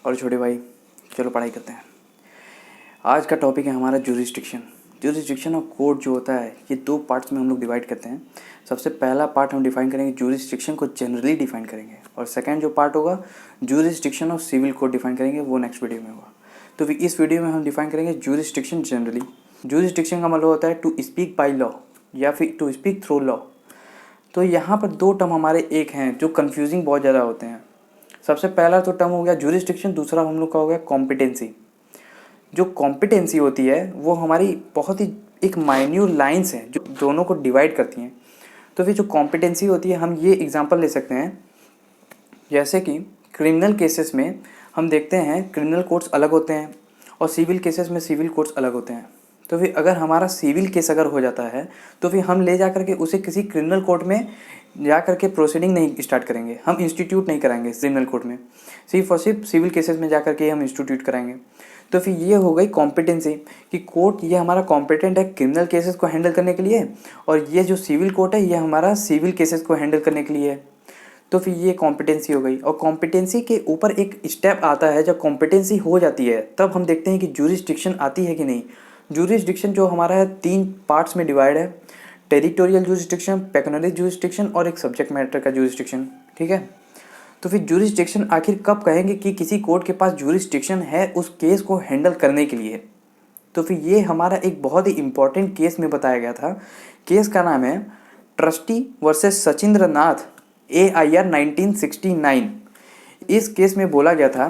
और छोटे भाई, चलो पढ़ाई करते हैं। आज का टॉपिक है हमारा ज्यूरिसडिक्शन। ज्यूरिसडिक्शन और कोर्ट जो होता है, ये दो पार्ट्स में हम लोग डिवाइड करते हैं। सबसे पहला पार्ट हम डिफाइन करेंगे, ज्यूरिसडिक्शन को जनरली डिफाइन करेंगे, और सेकंड जो पार्ट होगा ज्यूरिसडिक्शन और सिविल कोड डिफाइन करेंगे, वो नेक्स्ट वीडियो में होगा। तो फिर इस वीडियो में हम डिफाइन करेंगे ज्यूरिसडिक्शन जनरली। ज्यूरिसडिक्शन का मतलब होता है टू स्पीक बाय लॉ या फिर टू स्पीक थ्रू लॉ। तो यहाँ पर दो टर्म हमारे एक हैं जो कन्फ्यूजिंग बहुत ज़्यादा होते हैं। सबसे पहला तो टर्म हो गया ज्यूरिसडिक्शन, दूसरा हम लोग का हो गया कॉम्पिटेंसी। जो कॉम्पिटेंसी होती है वो हमारी बहुत ही एक माइन्यूट लाइंस हैं जो दोनों को डिवाइड करती हैं। तो फिर जो कॉम्पिटेंसी होती है, हम ये एग्जांपल ले सकते हैं, जैसे कि क्रिमिनल केसेस में हम देखते हैं क्रिमिनल कोर्ट्स अलग होते हैं और सिविल केसेस में सिविल कोर्ट्स अलग होते हैं। तो फिर अगर हमारा सिविल केस अगर हो जाता है तो फिर हम ले जा करके उसे किसी क्रिमिनल कोर्ट में जा करके प्रोसीडिंग नहीं स्टार्ट करेंगे, हम इंस्टीट्यूट नहीं कराएंगे क्रिमिनल कोर्ट में, सिर्फ और सिर्फ सिविल केसेस में जा करके हम इंस्टीट्यूट कराएंगे। तो फिर ये हो गई कॉम्पिटेंसी कि कोर्ट ये हमारा कॉम्पिटेंट है क्रिमिनल केसेस को हैंडल करने के लिए, और ये जो सिविल कोर्ट है ये हमारा सिविल केसेस को हैंडल करने के लिए है। तो फिर ये कॉम्पिटेंसी हो गई। और कॉम्पिटेंसी के ऊपर एक स्टेप आता है, जब कॉम्पिटेंसी हो जाती है तब हम देखते हैं कि ज्यूरिसडिक्शन आती है कि नहीं। ज्यूरिसडिक्शन जो हमारा है 3 पार्ट्स में डिवाइड है, टेरिटोरियल ज्यूरिसडिक्शन, पेकुनियरी ज्यूरिसडिक्शन और एक सब्जेक्ट मैटर का ज्यूरिसडिक्शन। ठीक है, तो फिर ज्यूरिसडिक्शन आखिर कब कहेंगे कि किसी कोर्ट के पास ज्यूरिसडिक्शन है उस केस को हैंडल करने के लिए। तो फिर ये हमारा एक बहुत ही इंपॉर्टेंट केस में बताया गया था। केस का नाम है trustee versus Sachindra Nath AIR 1969। इस केस में बोला गया था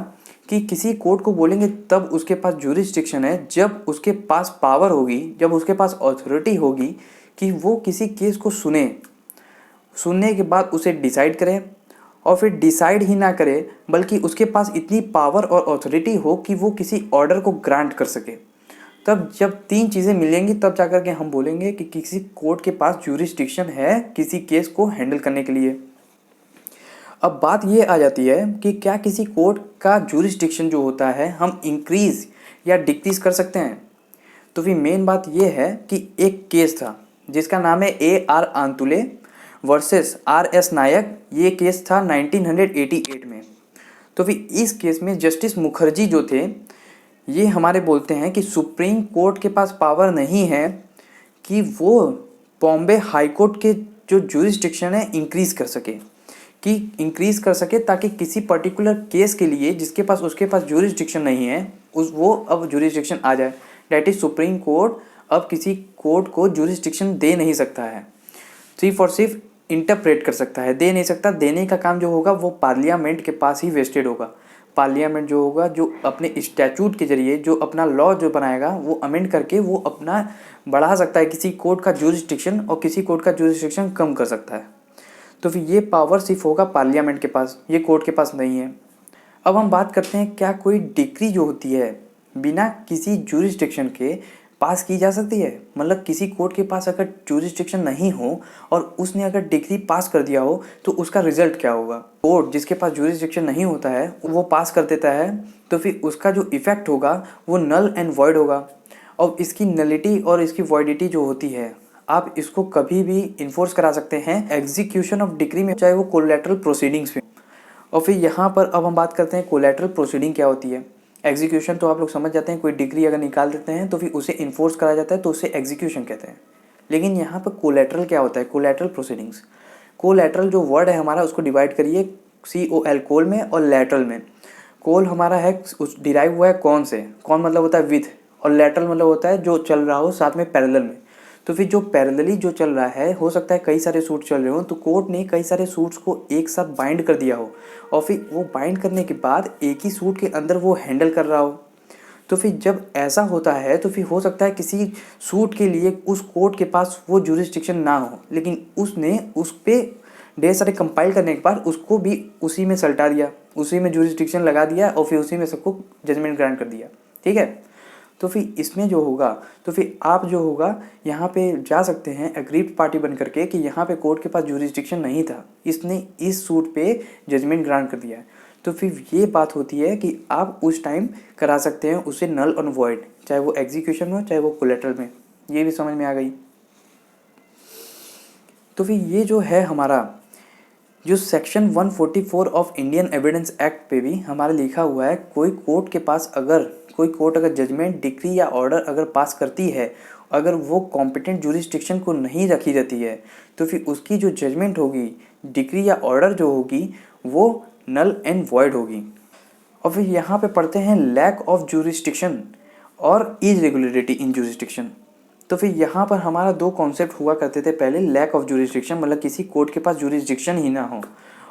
कि किसी कोर्ट को बोलेंगे तब उसके पास ज्यूरिसडिक्शन है जब उसके पास पावर होगी, जब उसके पास अथॉरिटी होगी कि वो किसी केस को सुनने के बाद उसे डिसाइड करे, और फिर डिसाइड ही ना करे बल्कि उसके पास इतनी पावर और अथॉरिटी हो कि वो किसी ऑर्डर को ग्रांट कर सके। तब जब 3 चीज़ें मिलेंगी तब जाकर के हम बोलेंगे कि किसी कोर्ट के पास ज्यूरिसडिक्शन है किसी केस को हैंडल करने के लिए। अब बात ये आ जाती है कि क्या किसी कोर्ट का ज्यूरिसडिक्शन जो होता है हम इंक्रीज़ या डिक्रीज़ कर सकते हैं। तो फिर मेन बात ये है कि एक केस था जिसका नाम है AR आंतुले वर्सेस RS नायक। ये केस था 1988 में। तो फिर इस केस में जस्टिस मुखर्जी जो थे, ये हमारे बोलते हैं कि सुप्रीम कोर्ट के पास पावर नहीं है कि वो बॉम्बे हाई कोर्ट के जो ज्यूरिसडिक्शन है इंक्रीज़ कर सके ताकि किसी पर्टिकुलर केस के लिए जिसके पास उसके पास ज्यूरिसडिक्शन नहीं है वो अब ज्यूरिसडिक्शन आ जाए। डैट इज सुप्रीम कोर्ट अब किसी कोर्ट को ज्यूरिसडिक्शन दे नहीं सकता है, सिर्फ और सिर्फ इंटरप्रेट कर सकता है, दे नहीं सकता। देने का काम जो होगा वो पार्लियामेंट के पास ही वेस्टेड होगा। पार्लियामेंट जो होगा, जो अपने स्टैचूट के जरिए जो अपना लॉ जो बनाएगा वो अमेंड करके वो अपना बढ़ा सकता है किसी कोर्ट का ज्यूरिसडिक्शन, और किसी कोर्ट का ज्यूरिसडिक्शन कम कर सकता है। तो फिर ये पावर सिर्फ होगा पार्लियामेंट के पास, ये कोर्ट के पास नहीं है। अब हम बात करते हैं क्या कोई डिक्री जो होती है बिना किसी ज्यूरिसडिक्शन के पास की जा सकती है। मतलब किसी कोर्ट के पास अगर ज्यूरिसडिक्शन नहीं हो और उसने अगर डिक्री पास कर दिया हो तो उसका रिजल्ट क्या होगा। कोर्ट जिसके पास ज्यूरिसडिक्शन नहीं होता है वो पास कर देता है तो फिर उसका जो इफेक्ट होगा वो नल एंड वॉइड होगा। और इसकी नलिटी और इसकी वॉइडिटी जो होती है, आप इसको कभी भी इन्फोर्स करा सकते हैं एग्जीक्यूशन ऑफ डिक्री में, चाहे वो कोलैटरल प्रोसीडिंग्स में। और फिर यहाँ पर अब हम बात करते हैं कोलैटरल प्रोसीडिंग क्या होती है। एग्जीक्यूशन तो आप लोग समझ जाते हैं, कोई डिग्री अगर निकाल देते हैं तो फिर उसे इन्फोर्स करा जाता है तो उसे एग्जीक्यूशन कहते हैं। लेकिन यहाँ पर कोलैटरल क्या होता है, कोलैटरल प्रोसीडिंग्स। कोलैटरल जो वर्ड है हमारा उसको डिवाइड करिए COL कोल में और लैटरल में। कोल हमारा है उस डिराइव हुआ है कौन से, कौन मतलब होता है विथ, और लैटरल मतलब होता है जो चल रहा हो साथ में पैरेलल में। तो फिर जो पैरेलली जो चल रहा है, हो सकता है कई सारे सूट चल रहे हो तो कोर्ट ने कई सारे सूट्स को एक साथ बाइंड कर दिया हो, और फिर वो बाइंड करने के बाद एक ही सूट के अंदर वो हैंडल कर रहा हो। तो फिर जब ऐसा होता है तो फिर हो सकता है किसी सूट के लिए उस कोर्ट के पास वो ज्यूरिसडिक्शन ना हो, लेकिन उसने उस पर ढेर सारे कंपाइल करने के बाद उसको भी उसी में सल्टा दिया, उसी में ज्यूरिसडिक्शन लगा दिया और फिर उसी में सबको जजमेंट ग्रांट कर दिया। ठीक है, तो फिर इसमें जो होगा, तो फिर आप जो होगा यहाँ पे जा सकते हैं एग्रीड पार्टी बन करके कि यहाँ पे कोर्ट के पास ज्यूरिसडिक्शन नहीं था, इसने इस सूट पे जजमेंट ग्रांट कर दिया है। तो फिर ये बात होती है कि आप उस टाइम करा सकते हैं उसे नल और वॉइड, चाहे वो एग्जीक्यूशन में हो चाहे वो कोलैटरल में। ये भी समझ में आ गई। तो फिर ये जो है हमारा जो section 144 of Indian evidence act पे भी हमारा लिखा हुआ है, कोई कोर्ट अगर जजमेंट, डिक्री या ऑर्डर अगर पास करती है, अगर वो कॉम्पिटेंट जुरिस्डिक्शन को नहीं रखी रहती है, तो फिर उसकी जो जजमेंट होगी, डिक्री या ऑर्डर जो होगी, वो नल एंड वॉइड होगी। और फिर यहाँ पे पढ़ते हैं लैक ऑफ जुरिस्डिक्शन और इरेगुलरिटी इन जुरिस्डिक्शन। तो फिर यहाँ पर हमारा दो कॉन्सेप्ट हुआ करते थे पहले, लैक ऑफ जुरिस्डिक्शन मतलब किसी कोर्ट के पास जुरिस्डिक्शन ही ना हो,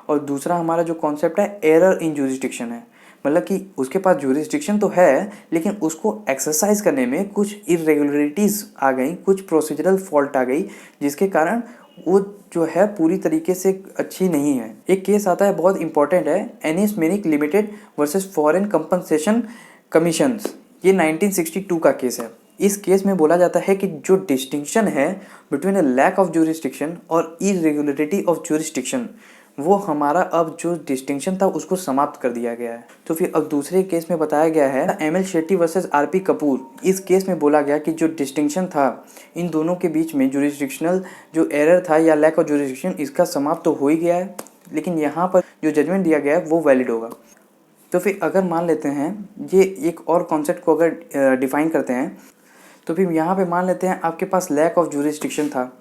और दूसरा हमारा जो कॉन्सेप्ट है एरर इन जुरिस्डिक्शन है, मतलब कि उसके पास जुरिस्डिक्शन तो है लेकिन उसको एक्सरसाइज करने में कुछ इरेगुलरिटीज़ आ गई, कुछ प्रोसीजरल फॉल्ट आ गई, जिसके कारण वो जो है पूरी तरीके से अच्छी नहीं है। एक केस आता है बहुत इंपॉर्टेंट है, Anisminic limited versus foreign compensation commissions, ये 1962 का केस है। इस केस में बोला जाता है कि जो डिस्टिंक्शन है between a lack of jurisdiction और इरेगुलरिटी ऑफ जुरिस्डिक्शन, वो हमारा अब जो डिस्टिंक्शन था उसको समाप्त कर दिया गया है। तो फिर अब दूसरे केस में बताया गया है ML Shetty versus RP Kapoor. इस केस में बोला गया कि जो डिस्टिंक्शन था इन दोनों के बीच में, जुरिस्डिक्शनल जो एरर था या लैक ऑफ जुरिस्डिक्शन, इसका समाप्त तो हो ही गया है, लेकिन यहाँ पर जो जजमेंट दिया गया है वो वैलिड होगा। तो फिर अगर मान लेते हैं, ये एक और कॉन्सेप्ट को अगर डिफाइन करते हैं, तो फिर यहाँ पे मान लेते हैं आपके पास लैक ऑफ जुरिस्डिक्शन था,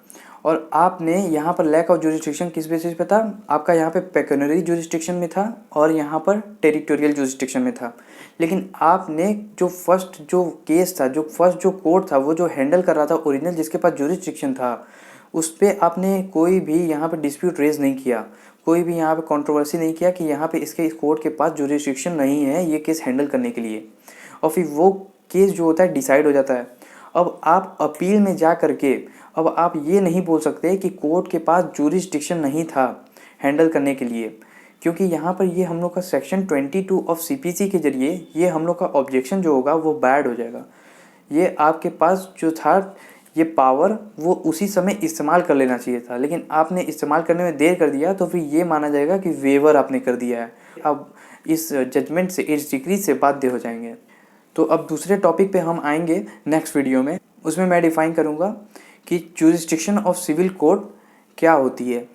और आपने यहाँ पर लैक ऑफ जुरिस्डिक्शन किस बेसिस पे था, आपका यहाँ पे पेक्यूनियरी जुरिस्डिक्शन में था और यहाँ पर टेरिटोरियल जुरिस्डिक्शन में था। लेकिन आपने जो फर्स्ट जो केस था, जो कोर्ट था, वो जो हैंडल कर रहा था ओरिजिनल जिसके पास जुरिस्डिक्शन था, उस पर आपने कोई भी यहाँ पर डिस्प्यूट रेज नहीं किया, कोई भी यहाँ पे कंट्रोवर्सी नहीं किया कि यहाँ पे इस कोर्ट के पास जुरिस्डिक्शन नहीं है ये केस हैंडल करने के लिए, और फिर वो केस जो होता है डिसाइड हो जाता है। अब आप अपील में जा करके अब आप ये नहीं बोल सकते कि कोर्ट के पास जुरिस्डिक्शन नहीं था हैंडल करने के लिए, क्योंकि यहाँ पर ये हम लोग का सेक्शन 22 ऑफ सीपीसी के जरिए ये हम लोग का ऑब्जेक्शन जो होगा वो बैड हो जाएगा। ये आपके पास जो था ये पावर वो उसी समय इस्तेमाल कर लेना चाहिए था, लेकिन आपने इस्तेमाल करने में देर कर दिया, तो फिर ये माना जाएगा कि वेवर आपने कर दिया है। अब इस जजमेंट से, इस डिक्री से बाध्य हो जाएंगे। तो अब दूसरे टॉपिक पे हम आएंगे नेक्स्ट वीडियो में, उसमें मैं डिफाइन करूँगा कि जुरिस्डिक्शन ऑफ सिविल कोर्ट क्या होती है।